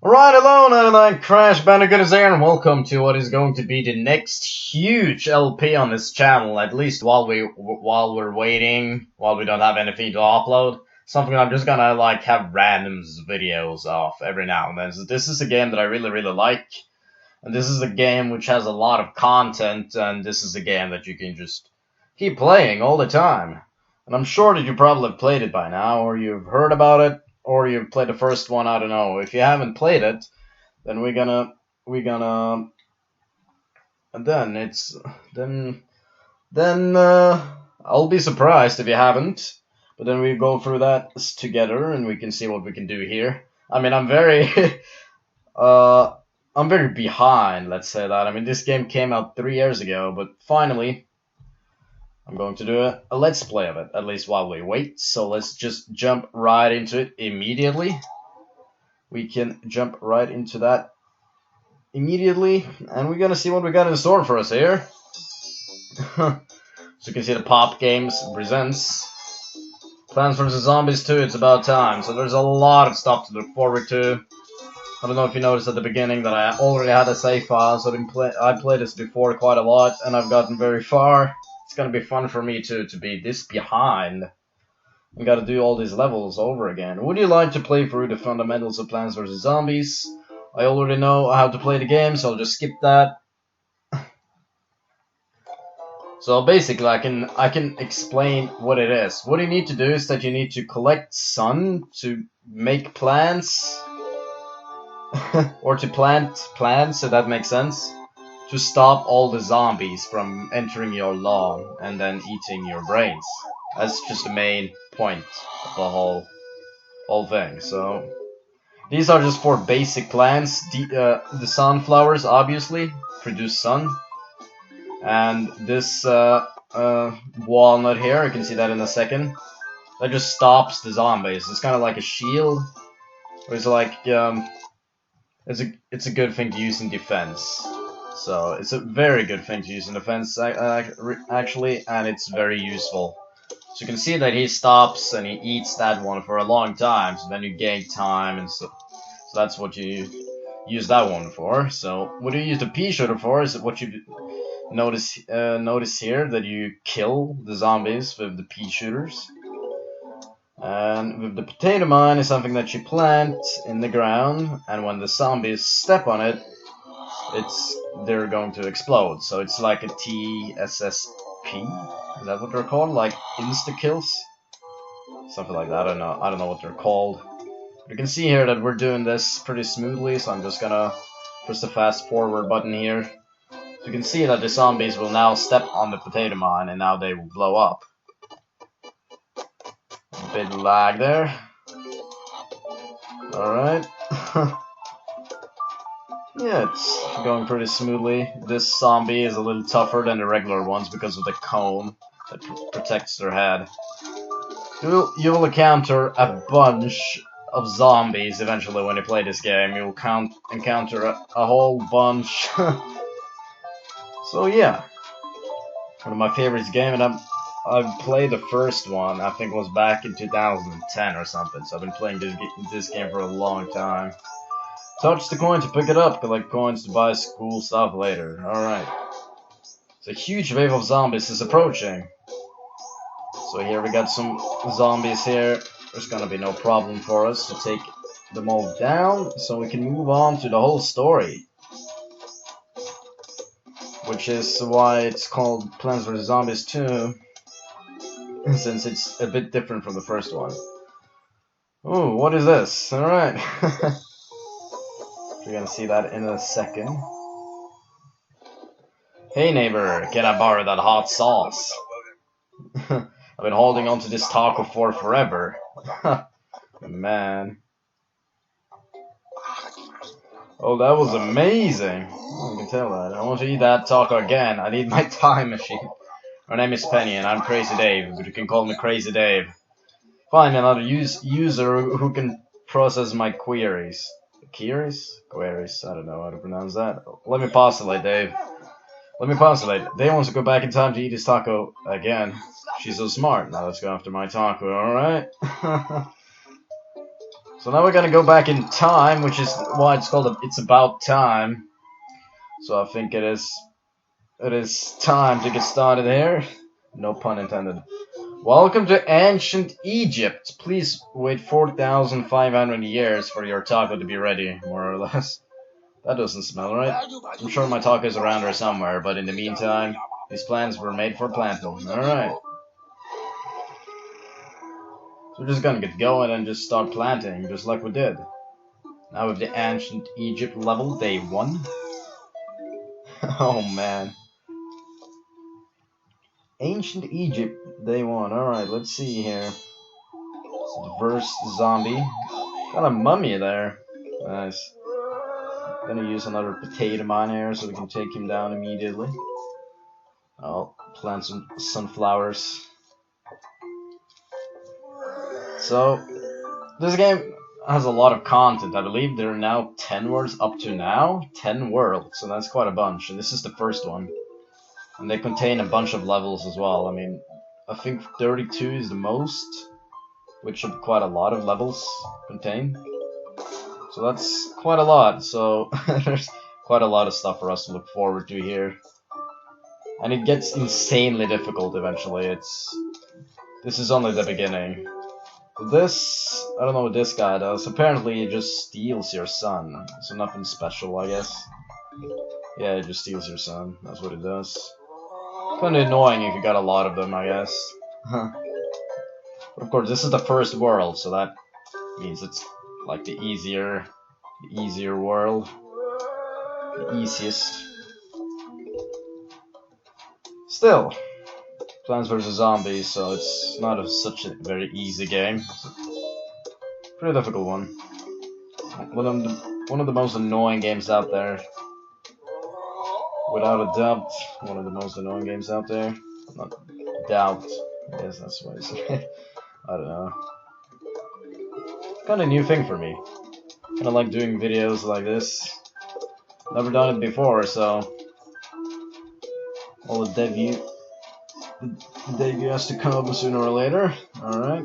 Right, alone, and I'm Crash Bandicoot is here, and welcome to what is going to be the next huge LP on this channel. At least while we're waiting, while we don't have anything to upload, something I'm just gonna like have random videos of every now and then. So this is a game that I really like, and this is a game which has a lot of content, and this is a game that you can just keep playing all the time. And I'm sure that you probably have played it by now, or you've heard about it. Or you've played the first one, I don't know. If you haven't played it, then I'll be surprised if you haven't. But then we go through that together and we can see what we can do here. I mean, I'm very I'm very behind, let's say that. I mean, this game came out 3 years ago, but finally I'm going to do a let's play of it, at least while we wait. So let's just jump right into it immediately. We can jump right into that immediately, and we're gonna see what we got in store for us here. So you can see the Pop Games presents Plants vs. Zombies 2, It's About Time. So there's a lot of stuff to look forward to. I don't know if you noticed at the beginning that I already had a save file, so I played this before quite a lot, and I've gotten very far. It's gonna be fun for me to be this behind. I gotta do all these levels over again. Would you like to play through the fundamentals of Plants vs. Zombies? I already know how to play the game, so I'll just skip that. So basically, I can explain what it is. What you need to do is that you need to collect sun to make plants, or to plant plants, if that makes sense, to stop all the zombies from entering your lawn and then eating your brains. That's just the main point of the whole thing. So these are just 4 basic plants. The sunflowers obviously produce sun, and this walnut here, you can see that in a second, that just stops the zombies. It's kind of like a shield, or it's like it's a good thing to use in defense. So it's a very good thing to use in defense actually, and it's very useful. So you can see that he stops and he eats that one for a long time, so then you gain time, and so that's what you use that one for. So what you use the pea shooter for is what you notice here, that you kill the zombies with the pea shooters. And with the potato mine is something that you plant in the ground, and when the zombies step on it, they're going to explode. So it's like a TSSP. Is that what they're called? Like insta kills? Something like that. I don't know what they're called. But you can see here that we're doing this pretty smoothly, so I'm just gonna press the fast forward button here. So you can see that the zombies will now step on the potato mine, and now they will blow up. A bit of lag there. Alright. Yeah, it's going pretty smoothly. This zombie is a little tougher than the regular ones because of the cone that protects their head. You will encounter a bunch of zombies eventually when you play this game. You'll encounter a whole bunch. So yeah, one of my favorites game, and I've played the first one. I think it was back in 2010 or something. So I've been playing this game for a long time. Touch the coin to pick it up, collect coins to buy cool stuff later. Alright. So a huge wave of zombies is approaching. So here we got some zombies here. There's gonna be no problem for us to take them all down, so we can move on to the whole story. Which is why it's called Plants vs. Zombies 2, since it's a bit different from the first one. Oh, what is this? Alright. You're gonna see that in a second. Hey neighbor, can I borrow that hot sauce? I've been holding on to this taco for forever. Man. Oh, that was amazing. Oh, you can tell that. I want to eat that taco again. I need my time machine. My name is Penny and I'm Crazy Dave, but you can call me Crazy Dave. Find another user who can process my queries. Queries? I don't know how to pronounce that. Let me postulate, Dave. Let me postulate. Dave wants to go back in time to eat his taco again. She's so smart. Now let's go after my taco, alright? So now we're gonna go back in time, which is why it's called It's About Time. So I think it is time to get started here. No pun intended. Welcome to ancient Egypt. Please wait 4,500 years for your taco to be ready, more or less. That doesn't smell right. I'm sure my taco is around here somewhere, but in the meantime, these plants were made for planting. Alright. So we're just gonna get going and just start planting, just like we did. Now with the ancient Egypt level, day 1. Oh man. Ancient Egypt, day 1. Alright, let's see here. So the first zombie. Got a mummy there. Nice. Gonna use another potato mine here so we can take him down immediately. I'll plant some sunflowers. So, this game has a lot of content. I believe there are now 10 worlds up to now. 10 worlds, so that's quite a bunch. And this is the first one. And they contain a bunch of levels as well. I mean, I think 32 is the most, which should quite a lot of levels contain. So that's quite a lot. So there's quite a lot of stuff for us to look forward to here. And it gets insanely difficult eventually. This is only the beginning. This, I don't know what this guy does. Apparently it just steals your sun. So nothing special, I guess. Yeah, it just steals your sun. That's what it does. Kinda annoying if you got a lot of them, I guess. But of course, this is the first world, so that means it's like the easier world. The easiest. Still, Plants vs. Zombies, so it's not such a very easy game. It's a pretty difficult one. One of the most annoying games out there. Without a doubt, one of the most annoying games out there. Not doubt. Yes, that's what I say. I don't know. Kind of new thing for me. Kind of like doing videos like this. Never done it before, so all the debut has to come sooner or later. All right.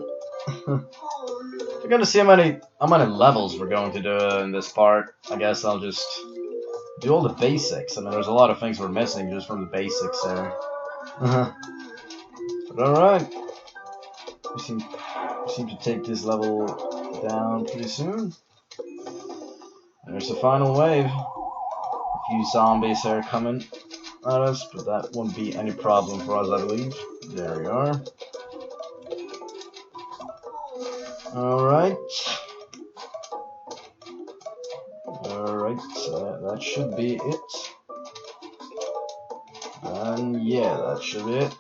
We're gonna see how many levels we're going to do in this part. I guess I'll just do all the basics. I mean, there's a lot of things we're missing just from the basics there. But alright. We seem to take this level down pretty soon. There's the final wave. A few zombies are coming at us, but that won't be any problem for us, I believe. There we are. Alright. Alright, that should be it. And yeah, that should be it.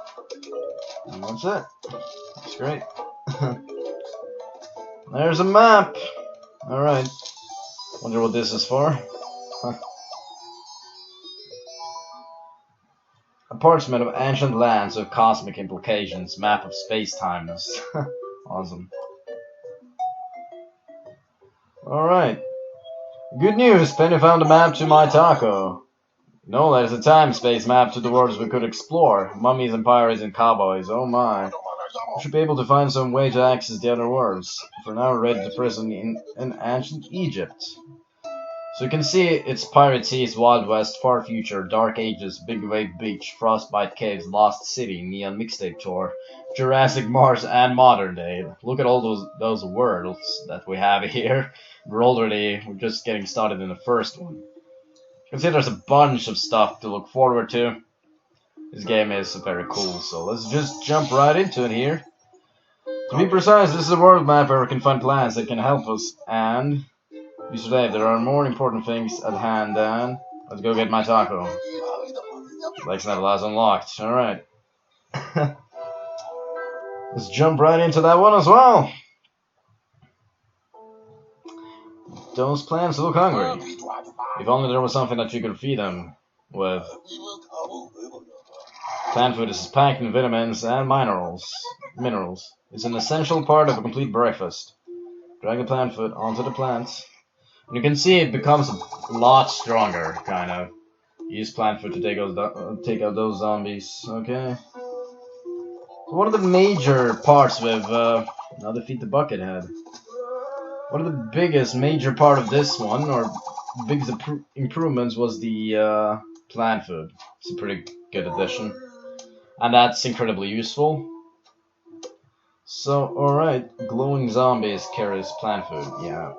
And that's it. That's great. There's a map! Alright. Wonder what this is for. A parchment of ancient lands with cosmic implications. Map of space-times. Awesome. Alright. Good news, Penny found a map to my taco. No, there's a time-space map to the worlds we could explore. Mummies and pirates and cowboys, oh my. We should be able to find some way to access the other worlds. For now, we're ready to prison in ancient Egypt. So you can see it's Pirate Seas, Wild West, Far Future, Dark Ages, Big Wave Beach, Frostbite Caves, Lost City, Neon Mixtape Tour, Jurassic Mars, and Modern Day. Look at all those worlds that we have here. We're just getting started in the first one. You can see there's a bunch of stuff to look forward to. This game is very cool, so let's just jump right into it here. To be precise, this is a world map where we can find plans that can help us, and today there are more important things at hand than let's go get my taco. Legs never lies unlocked. Alright. Let's jump right into that one as well. Those plants look hungry. If only there was something that you could feed them with. Plant food is packed in vitamins and minerals. It's an essential part of a complete breakfast. Drag the plant food onto the plants. And you can see it becomes a lot stronger, kind of. Use plant food to take out those zombies. Okay. So what are the major parts with now defeat the Buckethead? One of the biggest major part of this one, or biggest improvements, was the plant food. It's a pretty good addition, and that's incredibly useful. So, alright, glowing zombies carries plant food, yeah.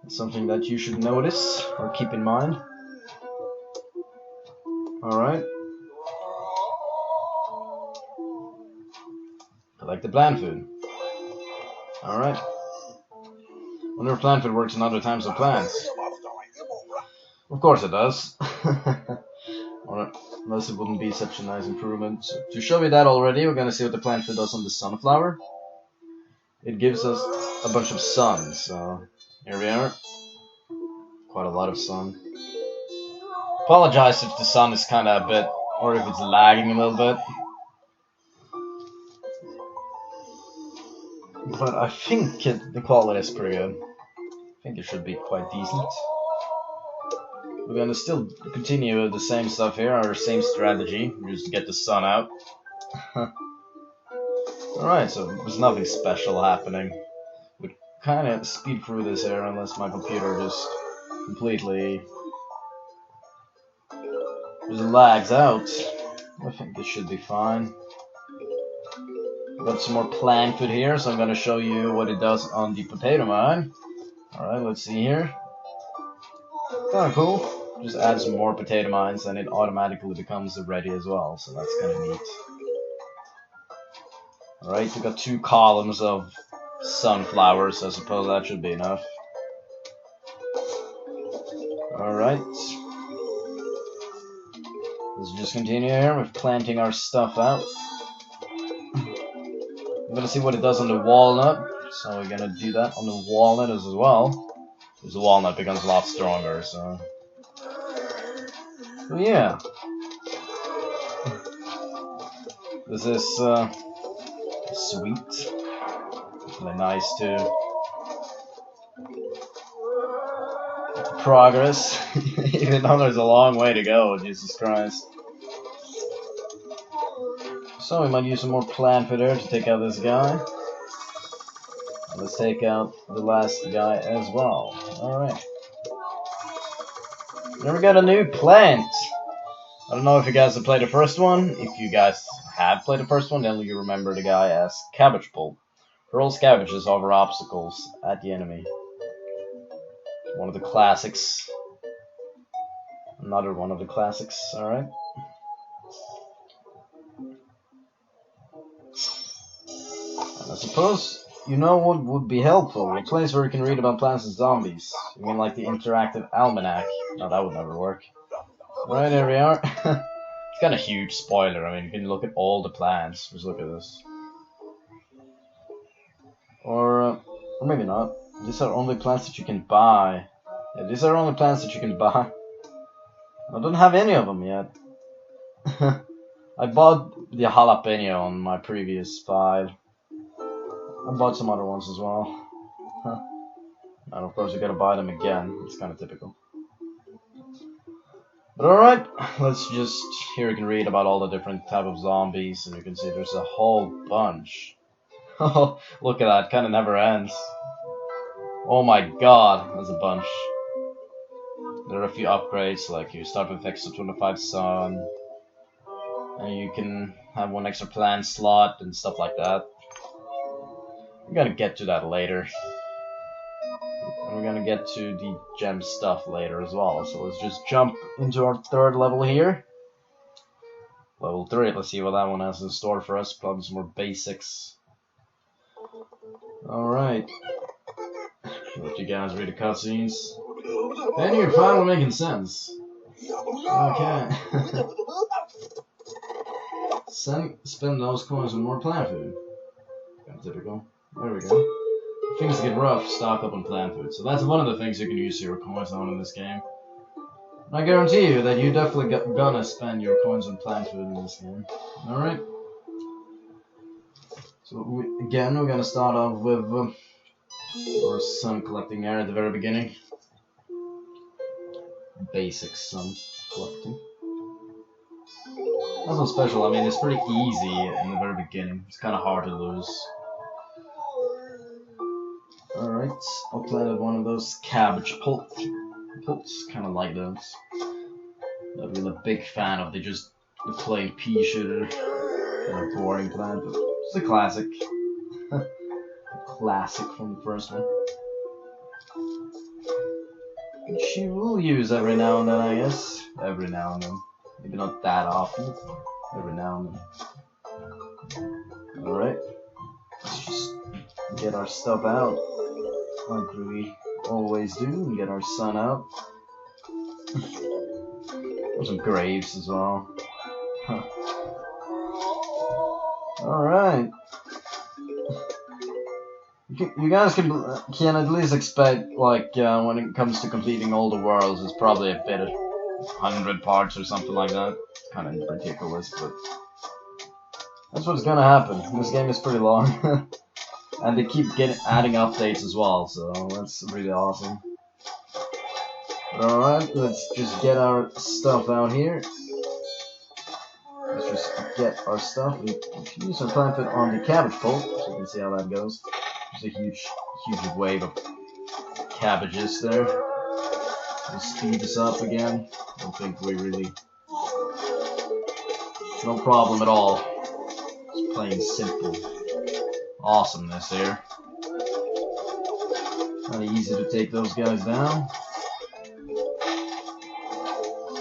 Something that you should notice or keep in mind. Alright. Collect the plant food. Alright. Wonder if plant food works in other types of plants. Of course it does. Unless it wouldn't be such a nice improvement. So to show you that already, we're gonna see what the plant food does on the sunflower. It gives us a bunch of sun, so here we are. Quite a lot of sun. Apologize if the sun is kinda a bit, or if it's lagging a little bit. But I think the quality is pretty good. I think it should be quite decent. We're gonna still continue the same stuff here, our same strategy, just to get the sun out. Alright, so there's nothing special happening. We kinda speed through this here unless my computer just completely just lags out. I think this should be fine. Got some more plant food here, so I'm gonna show you what it does on the potato mine. Alright, let's see here. Kinda cool. Just add some more potato mines and it automatically becomes ready as well, so that's kinda neat. Alright, we got 2 columns of sunflowers, so I suppose that should be enough. Alright. Let's just continue here with planting our stuff out. I'm gonna see what it does on the walnut, so we're gonna do that on the walnut as well. Because the walnut becomes a lot stronger, so... Well, yeah. This is sweet. Really nice too. Progress. Even though there's a long way to go, Jesus Christ. So we might use some more plant food there to take out this guy. Let's take out the last guy as well. Alright. Now we got a new plant. I don't know if you guys have played the first one. If you guys have played the first one, then you remember the guy as Cabbage Pulp. Hurls cabbages over obstacles at the enemy. One of the classics. Another one of the classics, alright. I suppose you know what would be helpful? A place where you can read about plants and zombies. You mean like the interactive Almanac? No, that would never work. Right, here we are. It's kind of huge spoiler. I mean, you can look at all the plants. Just look at this. Or maybe not. These are only plants that you can buy. Yeah, these are only plants that you can buy. I don't have any of them yet. I bought the jalapeno on my previous file. I bought some other ones as well. And of course you gotta buy them again. It's kind of typical. But alright, let's just... Here you can read about all the different type of zombies, and you can see there's a whole bunch. Oh, look at that, kinda never ends. Oh my god, there's a bunch. There are a few upgrades, like you start with extra 25 sun, and you can have 1 extra plant slot and stuff like that. We're gonna get to that later. And we're gonna get to the gem stuff later as well. So let's just jump into our 3rd level here. Level 3, let's see what that one has in store for us. Probably some more basics. Alright. Let you guys read the cutscenes. And you're finally making sense. Okay. Spend those coins on more plant food. Kind of typical. There we go. If things get rough, stock up on plant food. So that's one of the things you can use your coins on in this game. And I guarantee you that you definitely gonna spend your coins on plant food in this game. Alright. So we're gonna start off with our sun collecting area at the very beginning. Basic sun collecting. Nothing special, I mean it's pretty easy in the very beginning. It's kinda hard to lose. Alright, I'll plant one of those cabbage pots. Kinda like those. Not really a big fan of the plain pea shooter. Kind of boring plant, but it's a classic. A classic from the first one. Which you will use every now and then, I guess. Every now and then. Maybe not that often. Every now and then. Alright. Let's just get our stuff out. Like we always do. And get our sun out. There's some graves as well. Huh. Alright. You guys can at least expect, like, when it comes to completing all the worlds, it's probably a bit of 100 parts or something like that. It's kind of ridiculous, but that's what's gonna happen. This game is pretty long, and they keep adding updates as well, so that's really awesome. Alright, let's just get our stuff out here. Let's just get our stuff. We can use our plant on the cabbage pole, so you can see how that goes. There's a huge wave of cabbages there. We'll speed this up again. I don't think we really... No problem at all. Just plain simple awesomeness here. Kind of easy to take those guys down.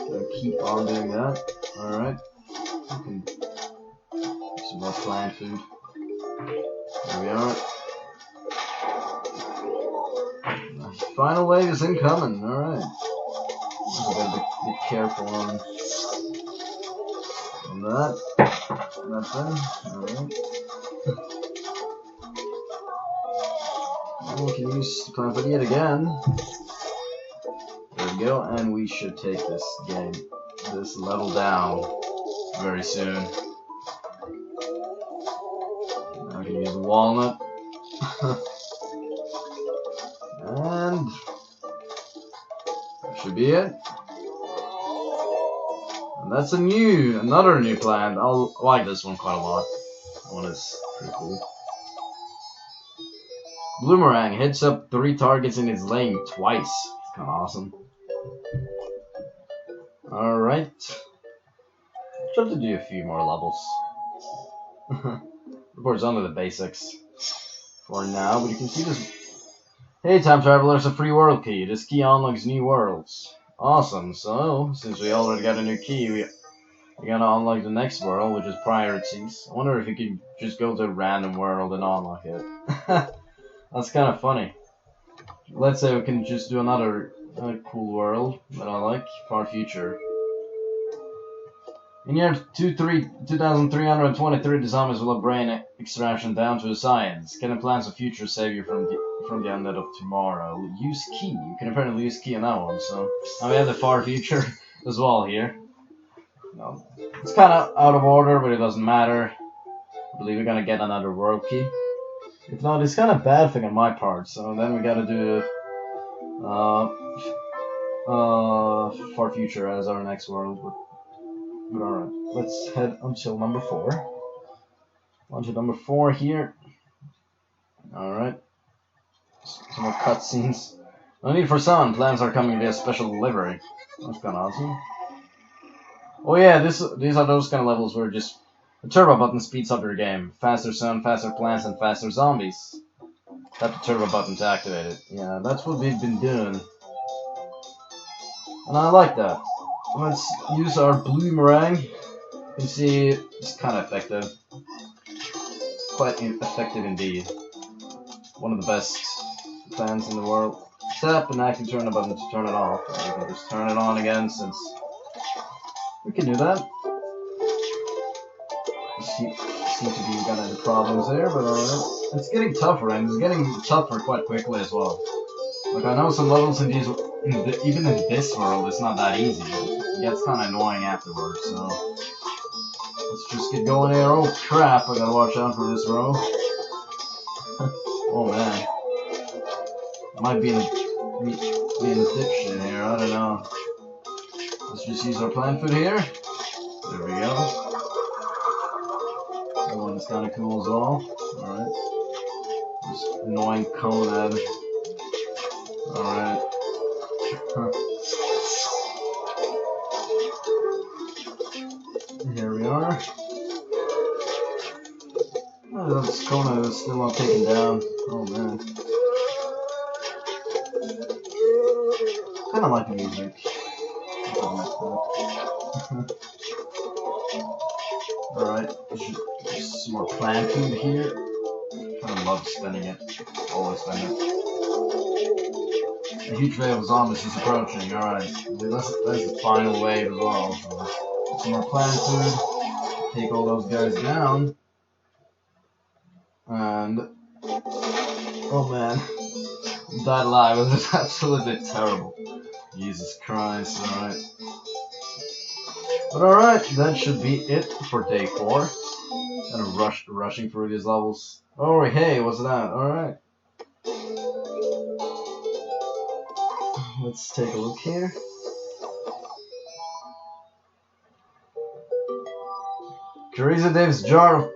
Gonna keep on doing that. Alright. We can get some more plant food. There we are. Final wave is incoming, alright. Gotta be careful on that. Nothing. Alright. We can use the plant food yet again. There we go, and we should take this level down very soon. Now we can use the walnut. And that should be it. And that's another new plant. I'll like this one quite a lot. That one is pretty cool. Bloomerang hits up 3 targets in its lane twice. It's kinda awesome. Alright. I'll try to do a few more levels. Of course, under the basics for now, but you can see this. Hey, time travelers, a free world key. This key unlocks new worlds. Awesome. So, since we already got a new key, we gotta unlock the next world, which is Priorities. I wonder if you could just go to a random world and unlock it. That's kind of funny. Let's say we can just do another cool world that I like. Far future. In year 2323, the zombies will have brain extraction down to a science. Can plans a future savior from the undead of tomorrow. Use key. You can apparently use key on that one. So now we have the far future as well here. No, it's kind of out of order, but it doesn't matter. I believe we're gonna get another world key. If not, it's kind of bad thing on my part. So then we gotta do far future as our next world. But alright, let's head until number 4. On to number 4 here. Alright. Some more cutscenes. No need for sun. Plans are coming via special delivery. That's kind of awesome. Oh yeah, these are those kind of levels where just the turbo button speeds up your game. Faster sun, faster plants, and faster zombies. Tap the turbo button to activate it. Yeah, that's what we've been doing. And I like that. Let's use our bloomerang. You can see it's kind of effective. Quite effective indeed. One of the best plans in the world. Tap and actually turn the button to turn it off. And you can just turn it on again since we can do that. Seem to be kind of the problems there, but alright. It's getting tougher, and it's getting tougher quite quickly as well. Like I know some levels in these, even in this world, it's not that easy. It gets kind of annoying afterwards. So let's just get going here. Oh crap! I gotta watch out for this row. Oh man, I might be in a dipshit here. I don't know. Let's just use our plant food here. There we go. That one's kind of cool as well. Alright. This annoying Conad. Alright. Here we are. Oh, this Conad is still not taken down. Oh man. Kinda like the music. Alright, some more plant food here. Kinda love spending it. Always spend it. A huge wave of zombies is approaching, alright. That's the final wave as well. So some more plant food. Take all those guys down. And oh man. That live was absolutely terrible. Jesus Christ, alright. But alright, that should be it for day 4. Kind of rushing through these levels. Oh hey, what's that? Alright. Let's take a look here. Teresa Dave's jar of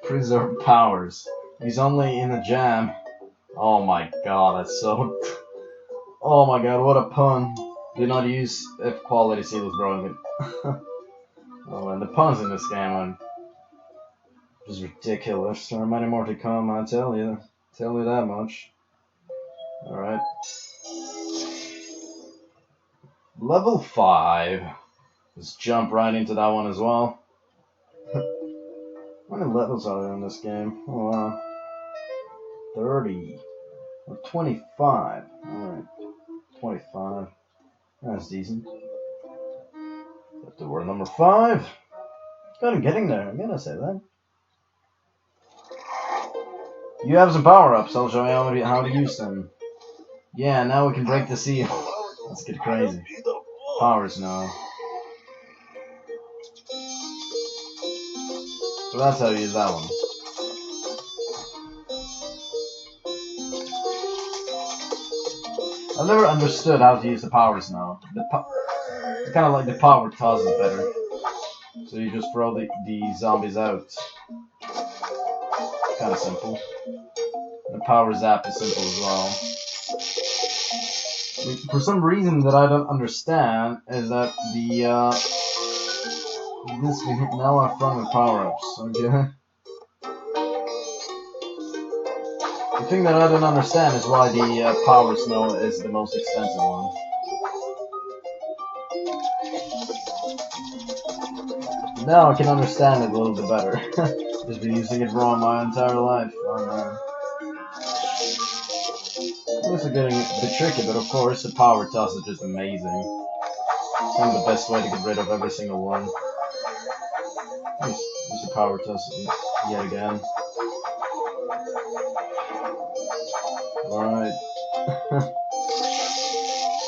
preserved powers. He's only in a jam. Oh my god, that's so... Oh my god, what a pun. Do not use if quality seal is broken. Oh man, the puns in this game are just ridiculous. There are many more to come, I tell you. Tell you that much. Alright. Level 5. Let's jump right into that one as well. How many levels are there in this game? Oh wow. 30. Or 25. Alright. 25. That's decent. Up to word number 5. Kind of getting there, I'm gonna say that. You have some power-ups, I'll show you how to use them. Yeah, now we can break the seal. Let's get crazy. Powers now. So that's how you use that one. I've never understood how to use the powers now. It's kind of like the power toss is better. So you just throw the zombies out. Kind of simple. The power zap is simple as well. For some reason that I don't understand is that this we hit now our front with power-ups. Okay. The thing that I don't understand is why the power snow is the most expensive one. Now I can understand it a little bit better. Just been using it wrong my entire life. Oh man. Things are getting a bit tricky, but of course the power toss is just amazing. It's kind of the best way to get rid of every single one. Use the power toss yet again. Alright.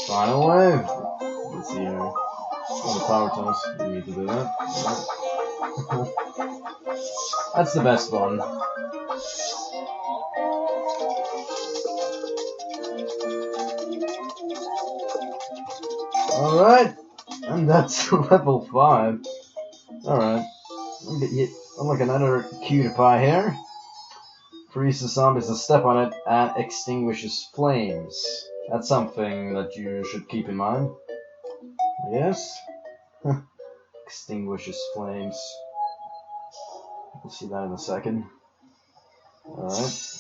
Final wave. Let's see here. Oh, the power toss. We need to do that. That's the best one. Alright. And that's level 5. Alright. Look, another cutie pie here. Freeze the zombies to step on it and extinguishes flames. That's something that you should keep in mind. Yes. Extinguishes flames. We'll see that in a second. Alright.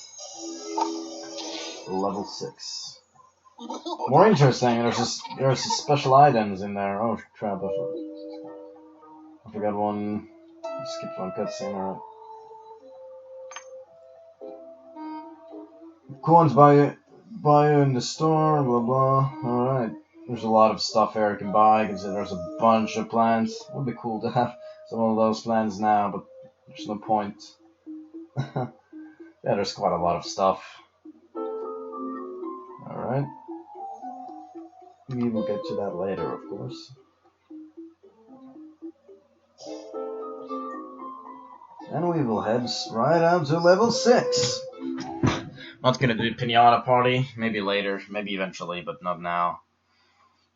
Level 6. More interesting, there's special items in there. Oh crap, I forgot one. I skipped one cutscene, alright. Coins buy you in the store, blah blah. Alright. There's a lot of stuff here you can buy. You can see there's a bunch of plants. It would be cool to have some of those plants now, but there's no point. Yeah, there's quite a lot of stuff. Alright. We will get to that later, of course. And we will head right out to level 6. Not gonna do Pinata Party, maybe later, maybe eventually, but not now.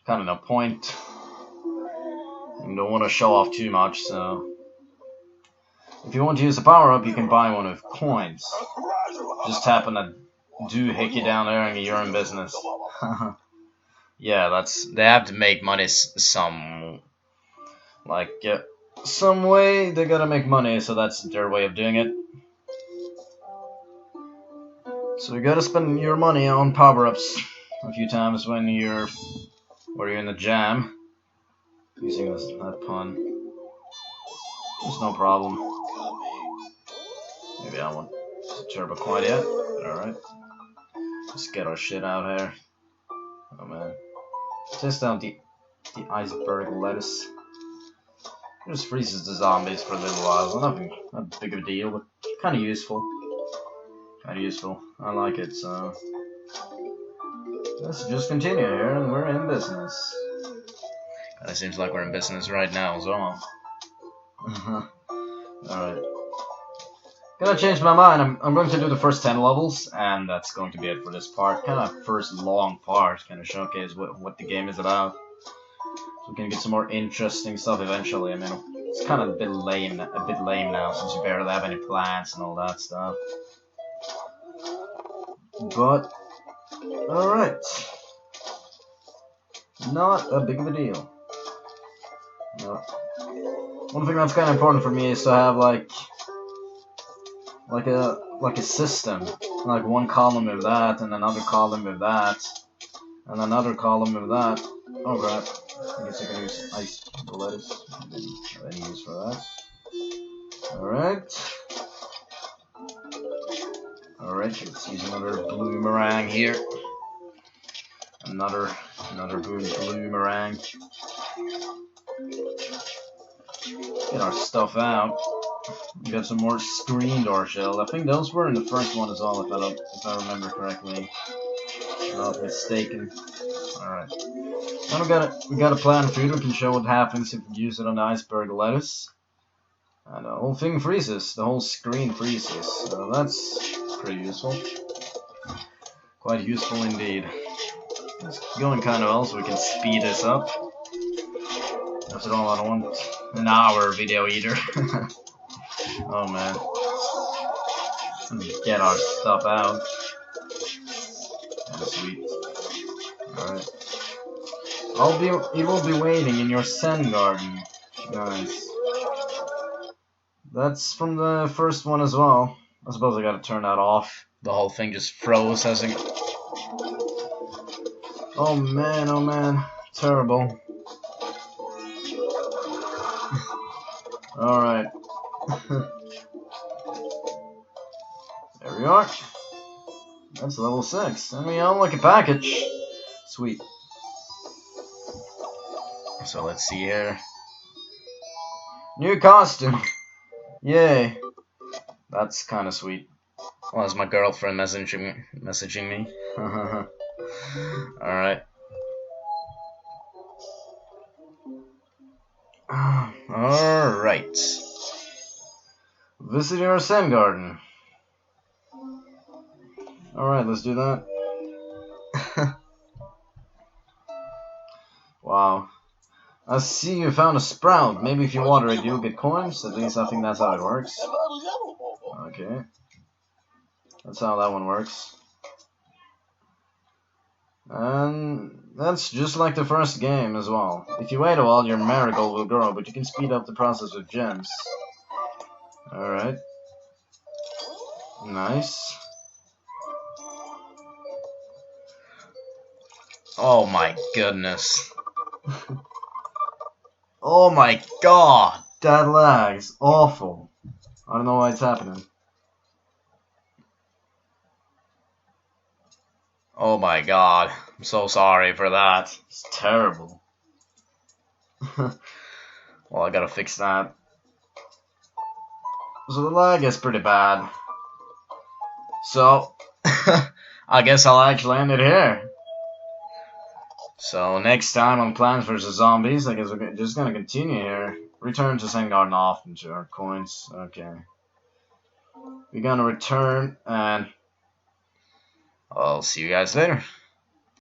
Kind of no point. I don't want to show off too much, so If you want to use a power-up, you can buy one with coins. Just tap on that doohickey down there and you're in business. Yeah, they have to make money some way they gotta make money, so that's their way of doing it. So you gotta spend your money on power-ups a few times when you're in the jam. Using that pun. There's no problem. Maybe I won't turbo quite yet. Alright. Let's get our shit out here. Oh man. Test out the iceberg lettuce. It just freezes the zombies for a little while. Nothing, not big of a deal, but kind of useful. I like it, so let's just continue here, and we're in business. Kinda seems like we're in business right now as well. Alright. Gonna change my mind. I'm going to do the first 10 levels, and that's going to be it for this part. Kind of first long part, kind of showcase what the game is about. So we can get some more interesting stuff eventually. I mean, it's kind of a bit lame now, since you barely have any plants and all that stuff. But, alright. Not a big of a deal. No. One thing that's kind of important for me is to have like a system, like one column with that, and another column with that, and another column with that. Oh crap! I guess I can use ice lettuce. Didn't have any use for that. Alright, let's use another bloomerang here. Another bloomerang. Get our stuff out. We got some more screen door shells. I think those were in the first one as well, if I remember correctly. If I'm not mistaken. Alright. Now we got a plant food. We can show what happens if we use it on the iceberg lettuce. And the whole thing freezes. The whole screen freezes. So that's pretty useful. Quite useful indeed. It's going kind of well, so we can speed this up. After all, I don't want an hour video either. Oh man. Let me get our stuff out. That's sweet. Alright. You will be waiting in your Zen garden. Nice. That's from the first one as well. I suppose I gotta turn that off. The whole thing just froze as it... Oh man. Terrible. Alright. There we are. That's level 6. And we unlock a package. Sweet. So let's see here. New costume. Yay. That's kind of sweet. Well, that's my girlfriend messaging me. Alright. Alright. Visit your Zen garden. Alright, let's do that. Wow. I see you found a sprout. Maybe if you water it, you'll get coins. At least I think that's how it works. Okay. That's how that one works. And that's just like the first game as well. If you wait a while, your marigold will grow, but you can speed up the process with gems. Alright. Nice. Oh my goodness. Oh my god! That lag's awful. I don't know why it's happening. Oh my god. I'm so sorry for that. It's terrible. Well, I gotta fix that. So the lag is pretty bad. So, I guess I'll actually end it here. So next time on Plants vs. Zombies, I guess we're just gonna continue here. Return to Zen Garden often to our coins. Okay. We're gonna return and I'll see you guys later.